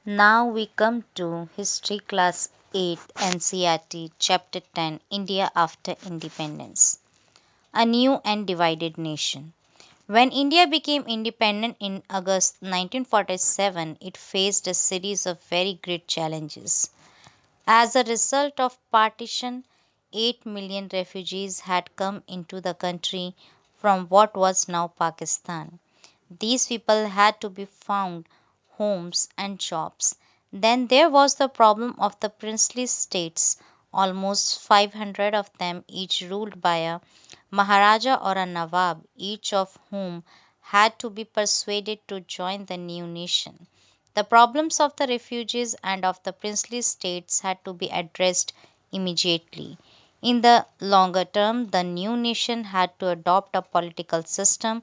Now we come to History Class 8 NCERT Chapter 10 India After Independence. A New and Divided Nation. When India became independent in August 1947, it faced a series of very great challenges. As a result of partition, 8 million refugees had come into the country from what was now Pakistan. These people had to be found homes and jobs. Then there was the problem of the princely states, almost 500 of them, each ruled by a Maharaja or a Nawab, each of whom had to be persuaded to join the new nation. The problems of the refugees and of the princely states had to be addressed immediately. In the longer term, the new nation had to adopt a political system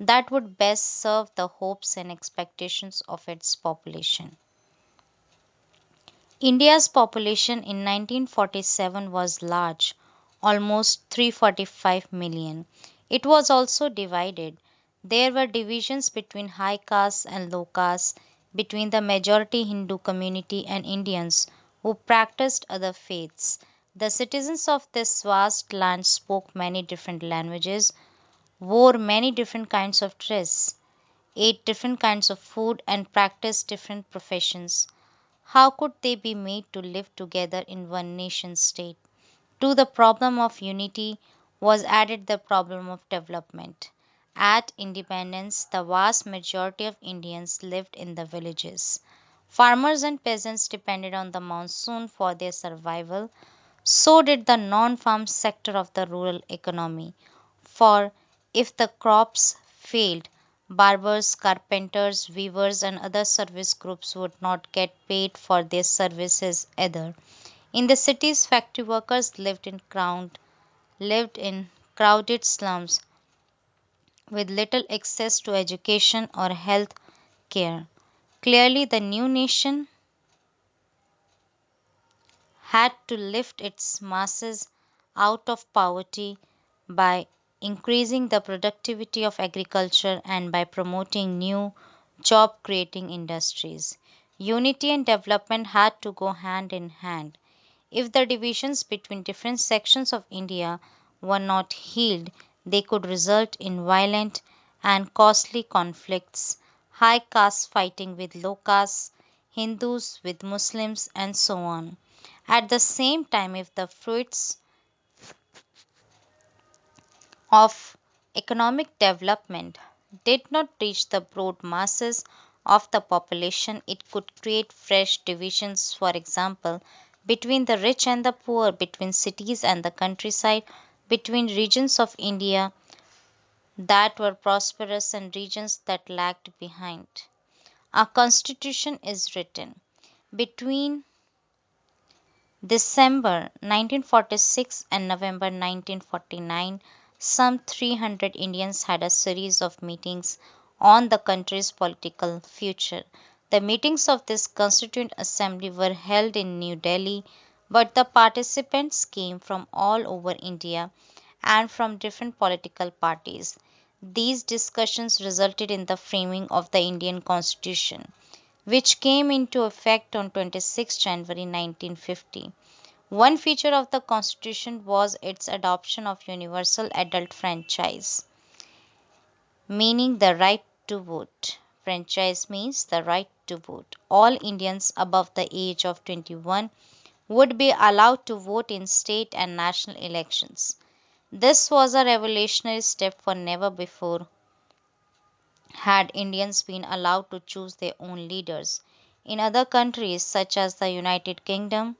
that would best serve the hopes and expectations of its population. India's population in 1947 was large, almost 345 million. It was also divided. There were divisions between high castes and low castes, between the majority Hindu community and Indians who practiced other faiths. The citizens of this vast land spoke many different languages, wore many different kinds of dress, ate different kinds of food, and practiced different professions. How could they be made to live together in one nation state? To the problem of unity was added the problem of development. At independence, the vast majority of Indians lived in the villages. Farmers and peasants depended on the monsoon for their survival. So did the non farm sector of the rural economy. For if the crops failed, barbers, carpenters, weavers, and other service groups would not get paid for their services either. In the cities, factory workers lived in crowded slums with little access to education or health care. Clearly, the new nation had to lift its masses out of poverty by increasing the productivity of agriculture and by promoting new job creating industries. Unity and development had to go hand in hand. If the divisions between different sections of India were not healed, they could result in violent and costly conflicts, high caste fighting with low castes, Hindus with Muslims, and so on. At the same time, if the fruits of economic development did not reach the broad masses of the population, it could create fresh divisions, for example, between the rich and the poor, between cities and the countryside, between regions of India that were prosperous and regions that lagged behind. A constitution is written between December 1946 and November 1949. Some 300 Indians had a series of meetings on the country's political future. The meetings of this Constituent Assembly were held in New Delhi, but the participants came from all over India and from different political parties. These discussions resulted in the framing of the Indian Constitution, which came into effect on 26 January 1950. One feature of the Constitution was its adoption of universal adult franchise, meaning the right to vote. Franchise means the right to vote. All Indians above the age of 21 would be allowed to vote in state and national elections. This was a revolutionary step, for never before had Indians been allowed to choose their own leaders. In other countries, such as the United Kingdom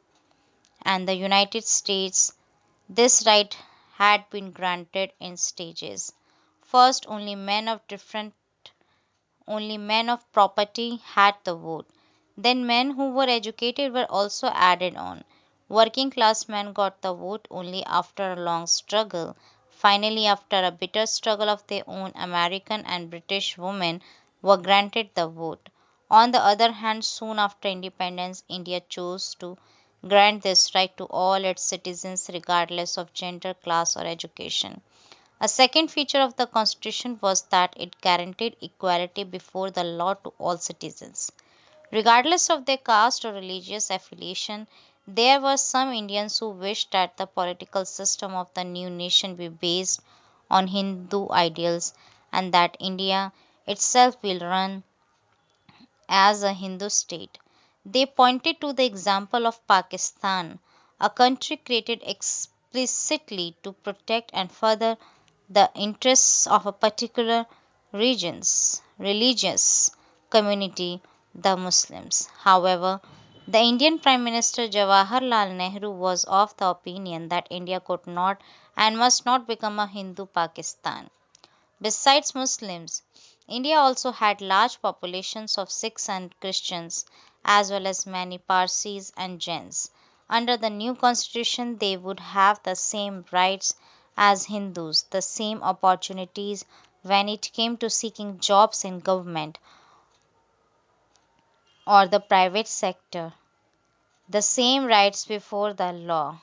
and the United States, this right had been granted in stages. First, only men of property had the vote. Then men who were educated were also added on. Working class men got the vote only after a long struggle. Finally, after a bitter struggle of their own, American and British women were granted the vote. On the other hand, soon after independence, India chose to grant this right to all its citizens regardless of gender, class, or education. A second feature of the Constitution was that it guaranteed equality before the law to all citizens. Regardless of their caste or religious affiliation, there were some Indians who wished that the political system of the new nation be based on Hindu ideals and that India itself will run as a Hindu state. They pointed to the example of Pakistan, a country created explicitly to protect and further the interests of a particular religious community, the Muslims. However, the Indian Prime Minister Jawaharlal Nehru was of the opinion that India could not and must not become a Hindu Pakistan. Besides Muslims, India also had large populations of Sikhs and Christians, as well as many Parsis and Jains. Under the new constitution, they would have the same rights as Hindus, the same opportunities when it came to seeking jobs in government or the private sector, the same rights before the law.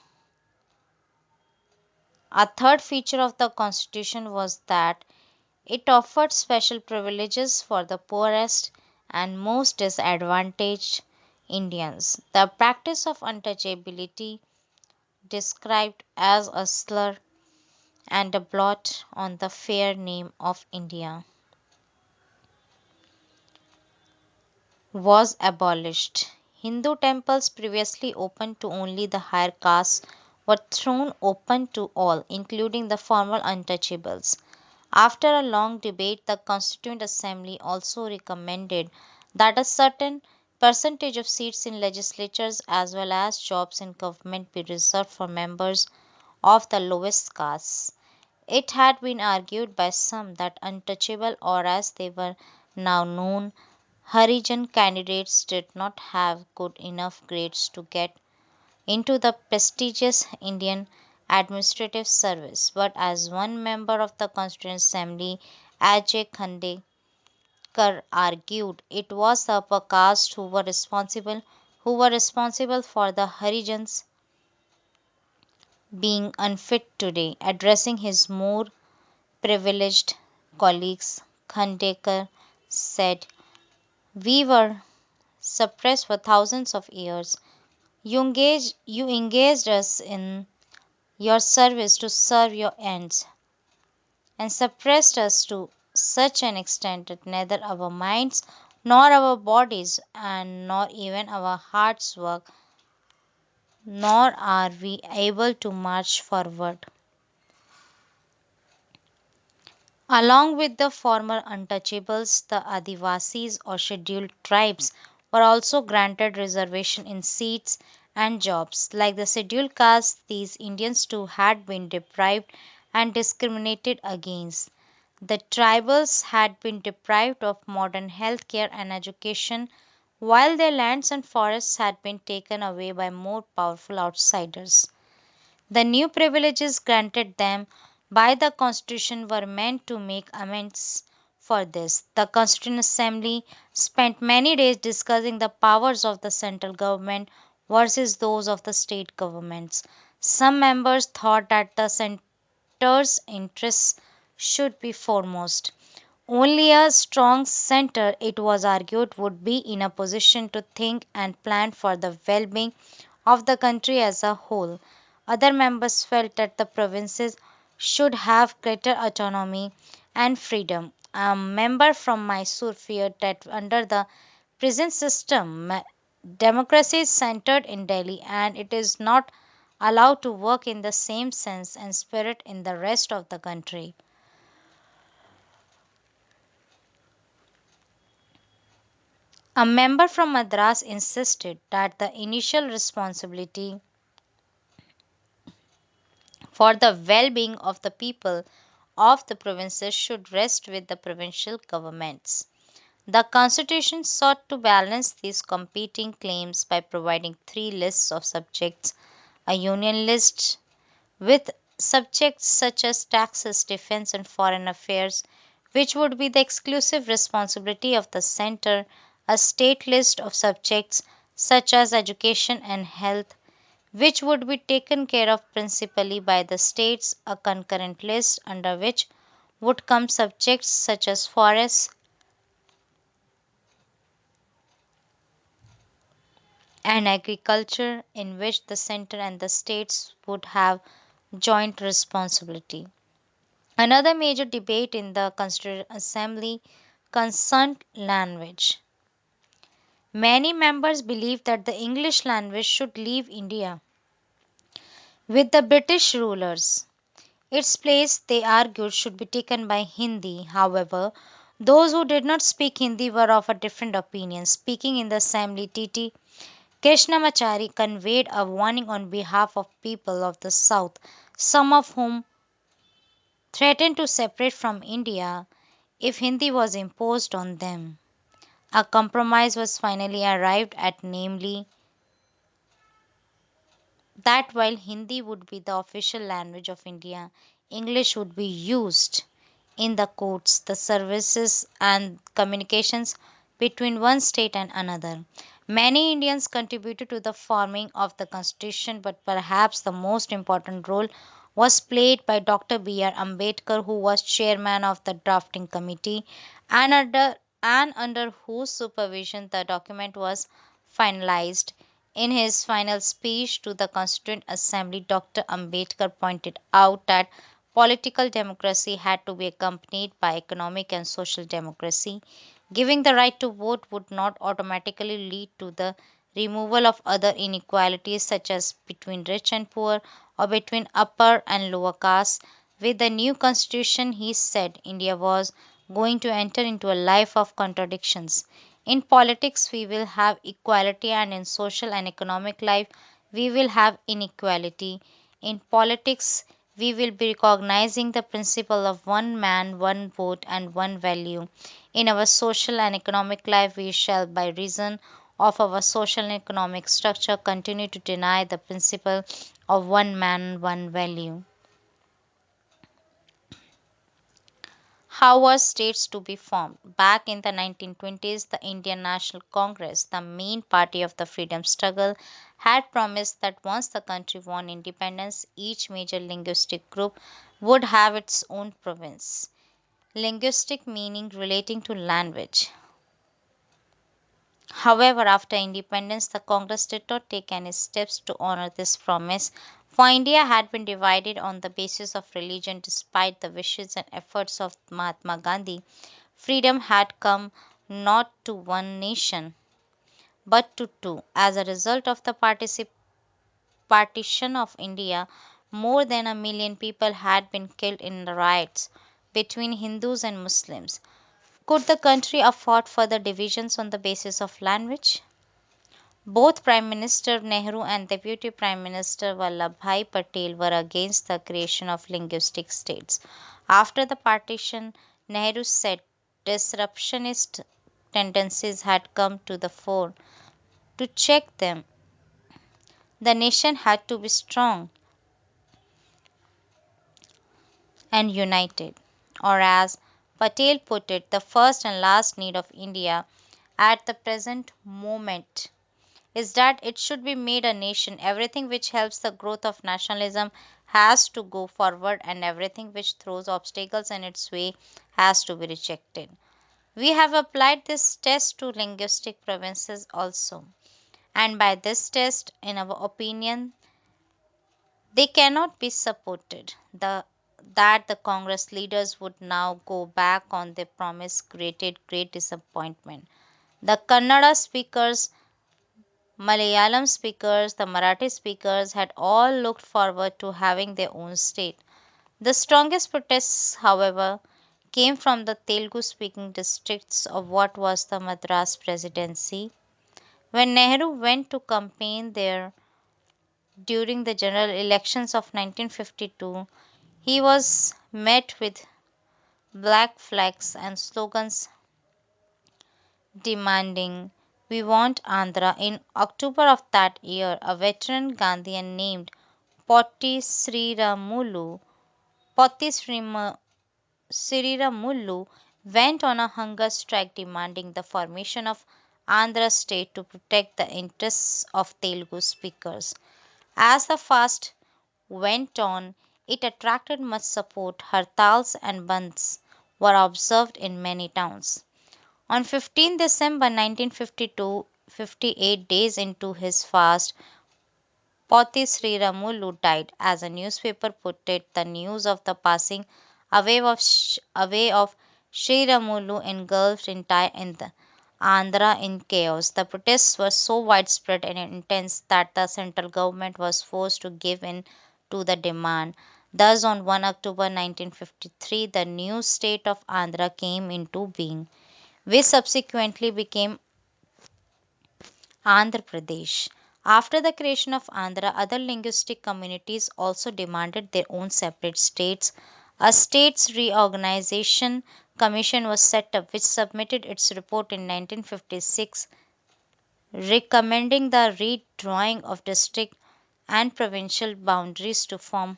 A third feature of the constitution was that it offered special privileges for the poorest and most disadvantaged Indians. The practice of untouchability, described as a slur and a blot on the fair name of India, was abolished. Hindu temples previously open to only the higher castes were thrown open to all, including the former untouchables. After a long debate, the Constituent Assembly also recommended that a certain percentage of seats in legislatures as well as jobs in government be reserved for members of the lowest castes. It had been argued by some that untouchable, or as they were now known, Harijan candidates did not have good enough grades to get into the prestigious Indian Administrative Service, but as one member of the Constituent Assembly, Ajay Khandekar, argued, it was the upper caste who were responsible for the Harijans being unfit today. Addressing his more privileged colleagues, Khandekar said, "We were suppressed for thousands of years. You engaged us in your service to serve your ends, and suppressed us to such an extent that neither our minds nor our bodies and nor even our hearts work, nor are we able to march forward." Along with the former untouchables, the Adivasis or scheduled tribes were also granted reservation in seats and jobs. Like the scheduled castes, these Indians too had been deprived and discriminated against. The tribals had been deprived of modern health care and education, while their lands and forests had been taken away by more powerful outsiders. The new privileges granted them by the Constitution were meant to make amends for this. The Constituent Assembly spent many days discussing the powers of the central government versus those of the state governments. Some members thought that the center's interests should be foremost. Only a strong center, it was argued, would be in a position to think and plan for the well being of the country as a whole. Other members felt that the provinces should have greater autonomy and freedom. A member from Mysore feared that under the present system, democracy is centered in Delhi and it is not allowed to work in the same sense and spirit in the rest of the country. A member from Madras insisted that the initial responsibility for the well being of the people of the provinces should rest with the provincial governments. The constitution sought to balance these competing claims by providing three lists of subjects: a union list with subjects such as taxes, defense, and foreign affairs, which would be the exclusive responsibility of the center; a state list of subjects such as education and health, which would be taken care of principally by the states; a concurrent list under which would come subjects such as forests, and agriculture, in which the center and the states would have joint responsibility. Another major debate in the Constituent Assembly concerned language. Many members believed that the English language should leave India with the British rulers. Its place, they argued, should be taken by Hindi. However, those who did not speak Hindi were of a different opinion. Speaking in the assembly, T.T. Krishnamachari conveyed a warning on behalf of people of the south, some of whom threatened to separate from India if Hindi was imposed on them. A compromise was finally arrived at, namely, that while Hindi would be the official language of India, English would be used in the courts, the services, and communications between one state and another. Many Indians contributed to the forming of the constitution, but perhaps the most important role was played by Dr. B.R. Ambedkar, who was chairman of the drafting committee and under whose supervision the document was finalized. In his final speech to the Constituent Assembly, Dr. Ambedkar pointed out that political democracy had to be accompanied by economic and social democracy. Giving the right to vote would not automatically lead to the removal of other inequalities, such as between rich and poor or between upper and lower castes. With the new constitution, he said, India was going to enter into a life of contradictions. In politics, we will have equality, and in social and economic life, we will have inequality. In politics, we will be recognizing the principle of one man, one vote, and one value. In our social and economic life, we shall, by reason of our social and economic structure, continue to deny the principle of one man, one value. How were states to be formed? Back in the 1920s, the Indian National Congress, the main party of the freedom struggle, had promised that once the country won independence, each major linguistic group would have its own province. Linguistic meaning relating to language. However, after independence, the Congress did not take any steps to honor this promise, for India had been divided on the basis of religion despite the wishes and efforts of Mahatma Gandhi. Freedom had come not to one nation but to two. As a result of the partition of India, more than 1 million people had been killed in the riots between Hindus and Muslims. Could the country afford further divisions on the basis of language? Both Prime Minister Nehru and Deputy Prime Minister Vallabhbhai Patel were against the creation of linguistic states. After the partition, Nehru said disruptionist tendencies had come to the fore. To check them, the nation had to be strong and united. Or, as Patel put it, the first and last need of India at the present moment is that it should be made a nation. Everything which helps the growth of nationalism has to go forward, and everything which throws obstacles in its way has to be rejected. We have applied this test to linguistic provinces also, and by this test, in our opinion, they cannot be supported. That the Congress leaders would now go back on their promise created great disappointment. The Kannada speakers, Malayalam speakers, the Marathi speakers had all looked forward to having their own state. The strongest protests, however, came from the Telugu speaking districts of what was the Madras Presidency. When Nehru went to campaign there during the general elections of 1952, he was met with black flags and slogans demanding "We want Andhra." In October of that year, a veteran Gandhian named Potti Sriramulu went on a hunger strike demanding the formation of Andhra state to protect the interests of Telugu speakers. As the fast went on, it attracted much support. Hartals and bandhs were observed in many towns. On 15 December 1952, 58 days into his fast, Poti Sriramulu died. As a newspaper put it, the news of the passing away of Sriramulu engulfed entire in the Andhra in chaos. The protests were so widespread and intense that the central government was forced to give in to the demand. Thus, on 1 October 1953, the new state of Andhra came into being, which subsequently became Andhra Pradesh. After the creation of Andhra, other linguistic communities also demanded their own separate states. A states reorganization commission was set up, which submitted its report in 1956, recommending the redrawing of district and provincial boundaries to form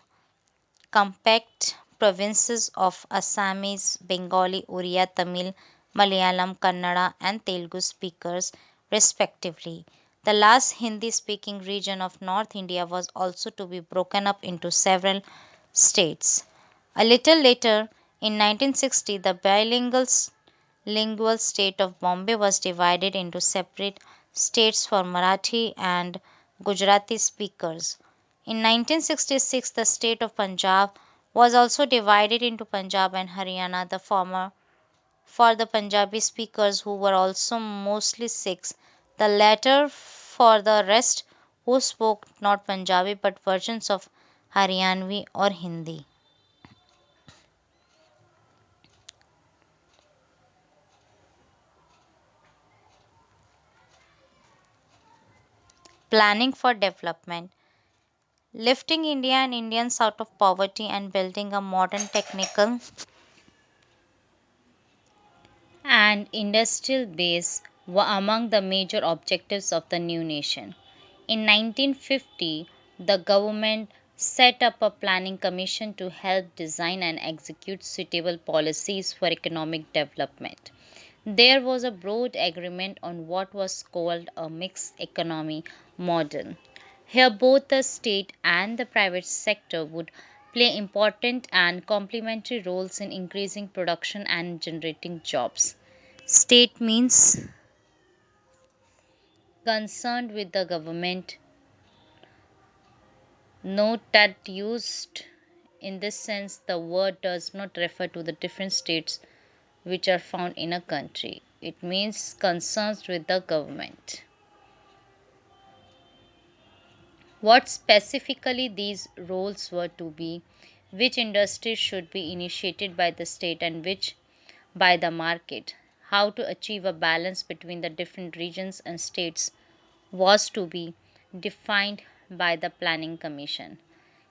compact provinces of Assamese, Bengali, Oriya, Tamil, Malayalam, Kannada, and Telugu speakers, respectively. The last Hindi speaking region of North India was also to be broken up into several states. A little later, in 1960, the lingual state of Bombay was divided into separate states for Marathi and Gujarati speakers. In 1966, the state of Punjab was also divided into Punjab and Haryana, the former for the Punjabi speakers who were also mostly Sikhs, the latter for the rest who spoke not Punjabi but versions of Haryanvi or Hindi. Planning for development. Lifting India and Indians out of poverty and building a modern technical and industrial base were among the major objectives of the new nation. In 1950, the government set up a planning commission to help design and execute suitable policies for economic development. There was a broad agreement on what was called a mixed economy model. Here, both the state and the private sector would play important and complementary roles in increasing production and generating jobs. State means concerned with the government. Note that used in this sense, the word does not refer to the different states which are found in a country. It means concerns with the government. What specifically these roles were to be, which industries should be initiated by the state and which by the market, how to achieve a balance between the different regions and states was to be defined by the Planning Commission.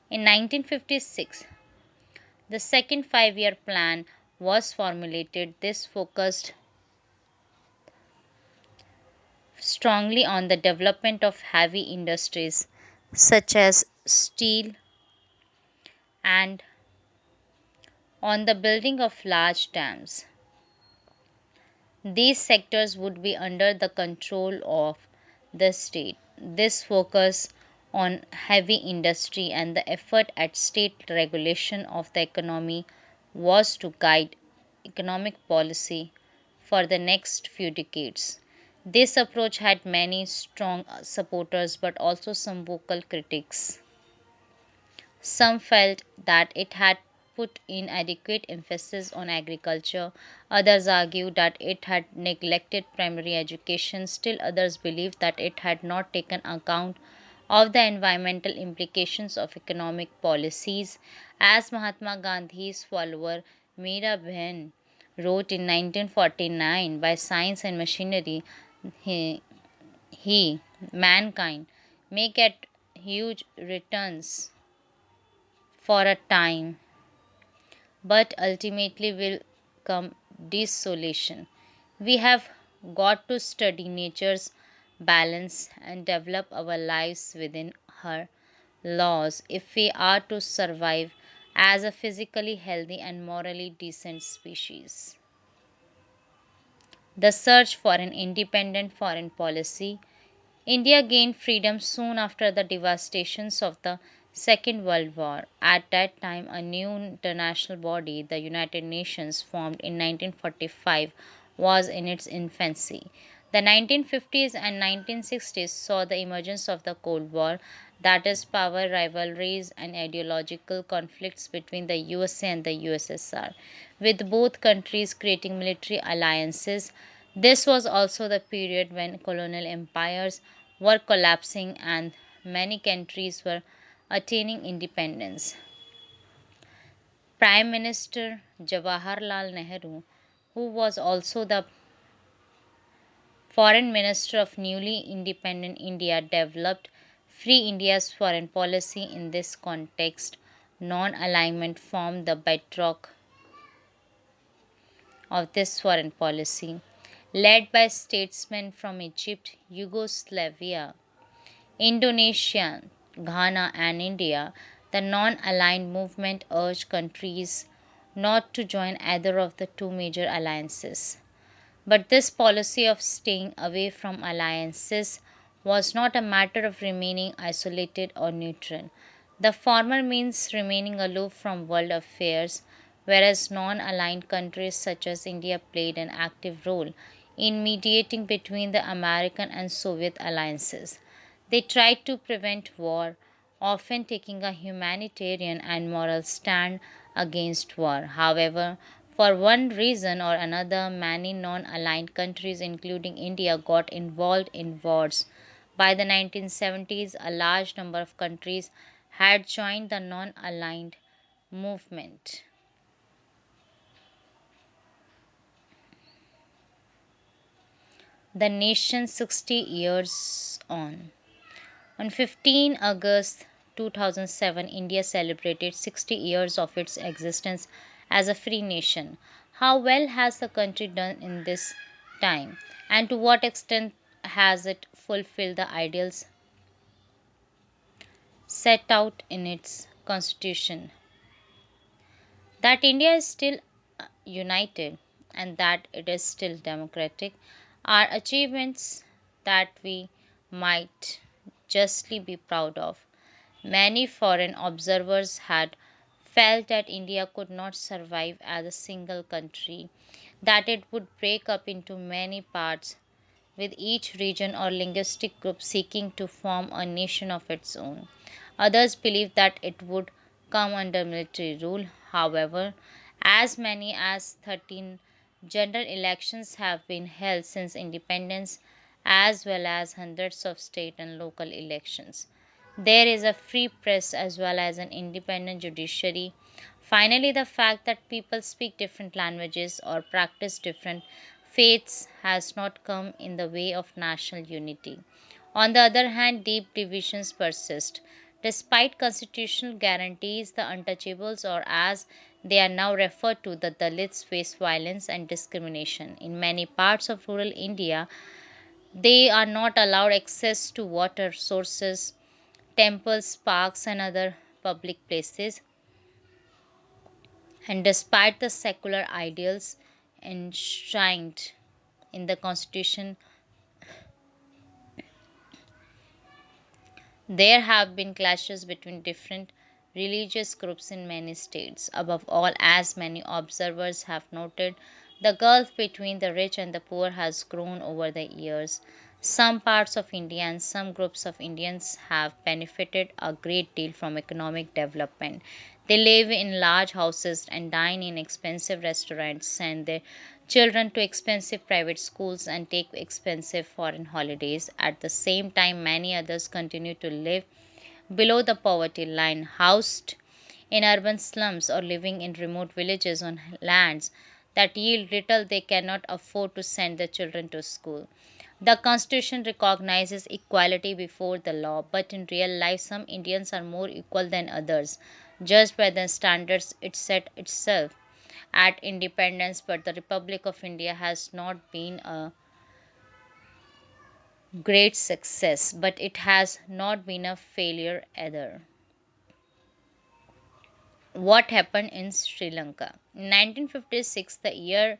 In 1956, the second 5 year plan was formulated. This focused strongly on the development of heavy industries such as steel and on the building of large dams. These sectors would be under the control of the state. This focus on heavy industry and the effort at state regulation of the economy was to guide economic policy for the next few decades. This approach had many strong supporters but also some vocal critics. Some felt that it had put inadequate emphasis on agriculture, others argued that it had neglected primary education, still others believed that it had not taken account of the environmental implications of economic policies. As Mahatma Gandhi's follower Meera Behen wrote in 1949, by science and machinery, he, mankind, may get huge returns for a time, but ultimately will come desolation. We have got to study nature's balance and develop our lives within her laws if we are to survive as a physically healthy and morally decent species. The search for an independent foreign policy. India gained freedom soon after the devastations of the Second World War. At that time, a new international body, the United Nations, formed in 1945, was in its infancy. The 1950s and 1960s saw the emergence of the Cold War, that is, power rivalries and ideological conflicts between the USA and the USSR, with both countries creating military alliances. This was also the period when colonial empires were collapsing and many countries were attaining independence. Prime Minister Jawaharlal Nehru, who was also the Foreign Minister of newly independent India, developed Free India's foreign policy in this context. Non alignment formed the bedrock of this foreign policy. Led by statesmen from Egypt, Yugoslavia, Indonesia, Ghana, and India, the non aligned movement urged countries not to join either of the two major alliances. But this policy of staying away from alliances was not a matter of remaining isolated or neutral. The former means remaining aloof from world affairs, whereas non aligned countries such as India played an active role in mediating between the American and Soviet alliances. They tried to prevent war, often taking a humanitarian and moral stand against war. However, for one reason or another, many non aligned countries, including India, got involved in wars. By the 1970s, a large number of countries had joined the non aligned movement. The nation 60 years on. On 15 August 2007, India celebrated 60 years of its existence as a free nation. How well has the country done in this time, and to what extent has it fulfilled the ideals set out in its constitution? That India is still united and that it is still democratic are achievements that we might justly be proud of. Many foreign observers had felt that India could not survive as a single country, that it would break up into many parts, with each region or linguistic group seeking to form a nation of its own. Others believed that it would come under military rule. However, as many as 13 general elections have been held since independence, as well as hundreds of state and local elections. There is a free press as well as an independent judiciary. Finally, the fact that people speak different languages or practice different faiths has not come in the way of national unity. On the other hand, deep divisions persist. Despite constitutional guarantees, the untouchables, or as they are now referred to, the Dalits, face violence and discrimination. In many parts of rural India, they are not allowed access to water sources, temples, parks, and other public places. And despite the secular ideals enshrined in the constitution, there have been clashes between different religious groups in many states. Above all, as many observers have noted, the gulf between the rich and the poor has grown over the years. Some parts of India and some groups of Indians have benefited a great deal from economic development. They live in large houses and dine in expensive restaurants, send their children to expensive private schools, and take expensive foreign holidays. At the same time, many others continue to live below the poverty line, housed in urban slums or living in remote villages on lands that yield little. They cannot afford to send their children to school. The Constitution recognizes equality before the law, but in real life, some Indians are more equal than others, judged by the standards it set itself at independence. But the Republic of India has not been a great success, but it has not been a failure either. What happened in Sri Lanka? In 1956, the year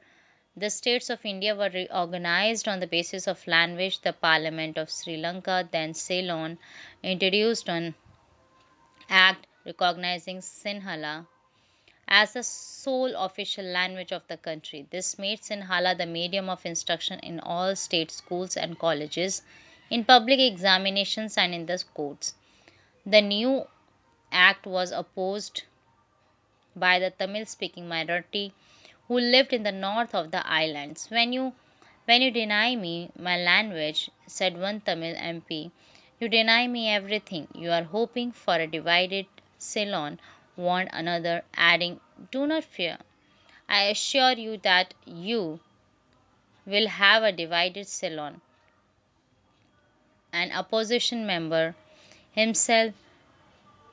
the states of India were reorganized on the basis of language, the Parliament of Sri Lanka, then Ceylon, introduced an act recognizing Sinhala as the sole official language of the country. This made Sinhala the medium of instruction in all state schools and colleges, in public examinations, and in the courts. The new act was opposed by the Tamil speaking minority who lived in the north of the islands. When you deny me my language, said one Tamil MP, you deny me everything. You are hoping for a divided Ceylon, warned another, adding, do not fear. I assure you that you will have a divided Ceylon. An opposition member, himself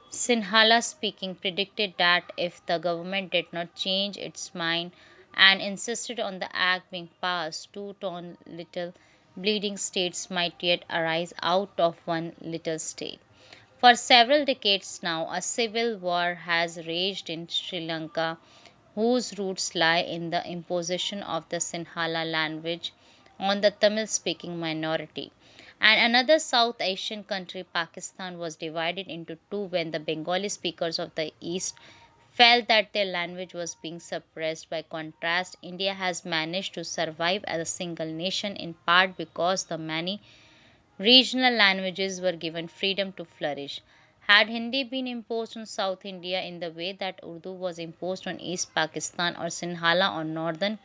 Sinhala speaking, predicted that if the government did not change its mind and insisted on the act being passed, two torn little bleeding states might yet arise out of one little state. For several decades now, a civil war has raged in Sri Lanka, whose roots lie in the imposition of the Sinhala language on the Tamil speaking minority. And another South Asian country, Pakistan, was divided into two when the Bengali speakers of the East felt that their language was being suppressed. By contrast, India has managed to survive as a single nation in part because the many regional languages were given freedom to flourish. Had Hindi been imposed on South India in the way that Urdu was imposed on East Pakistan or Sinhala on northern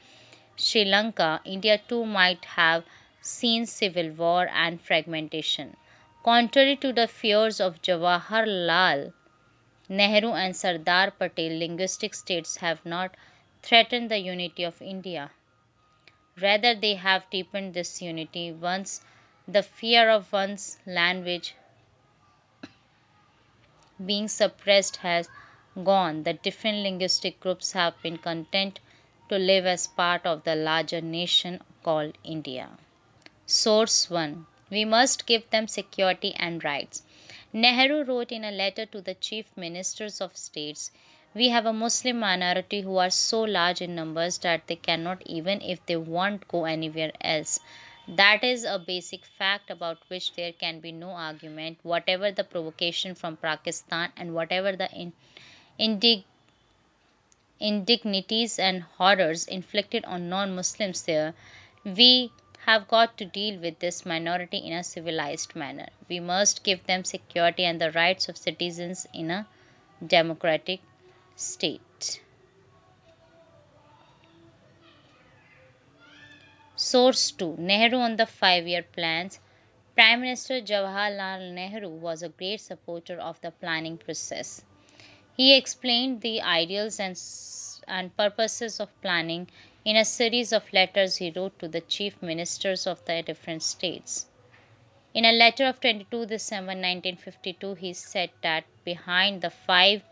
Sri Lanka, India too might have seen civil war and fragmentation. Contrary to the fears of Jawaharlal Nehru and Sardar Patel, linguistic states have not threatened the unity of India. Rather, they have deepened this unity. Once the fear of one's language being suppressed has gone, the different linguistic groups have been content to live as part of the larger nation called India. Source 1. We must give them security and rights. Nehru wrote in a letter to the chief ministers of states, we have a Muslim minority who are so large in numbers that they cannot, even if they want, go anywhere else. That is a basic fact about which there can be no argument, whatever the provocation from Pakistan and whatever the indig- indignities and horrors inflicted on non Muslims there. We have got to deal with this minority in a civilized manner. We must give them security and the rights of citizens in a democratic state. Source 2. Nehru on the 5-year plans. Prime Minister Jawaharlal Nehru was a great supporter of the planning process. He explained the ideals and purposes of planning in a series of letters he wrote to the chief ministers of the different states. In a letter of 22 December 1952, he said that behind the first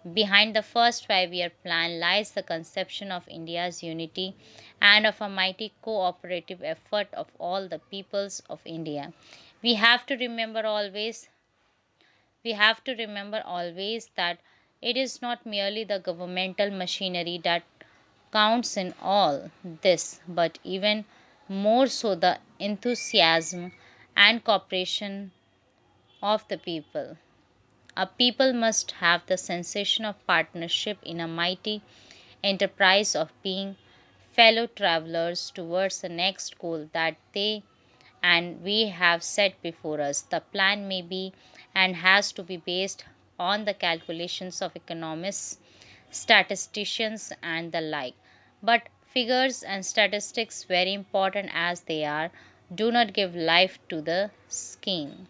5-year plan lies the conception of India's unity and of a mighty cooperative effort of all the peoples of India. We have to remember always that it is not merely the governmental machinery that counts in all this, but even more so the enthusiasm and cooperation of the people. A people must have the sensation of partnership in a mighty enterprise of being fellow travelers towards the next goal that they and we have set before us. The plan may be and has to be based on the calculations of economists, statisticians, and the like. But figures and statistics, very important as they are, do not give life to the scheme.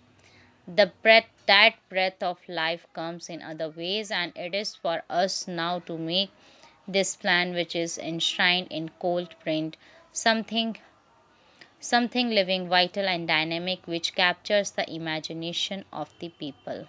That breath of life comes in other ways, and it is for us now to make this plan, which is enshrined in cold print, something living, vital, and dynamic, which captures the imagination of the people.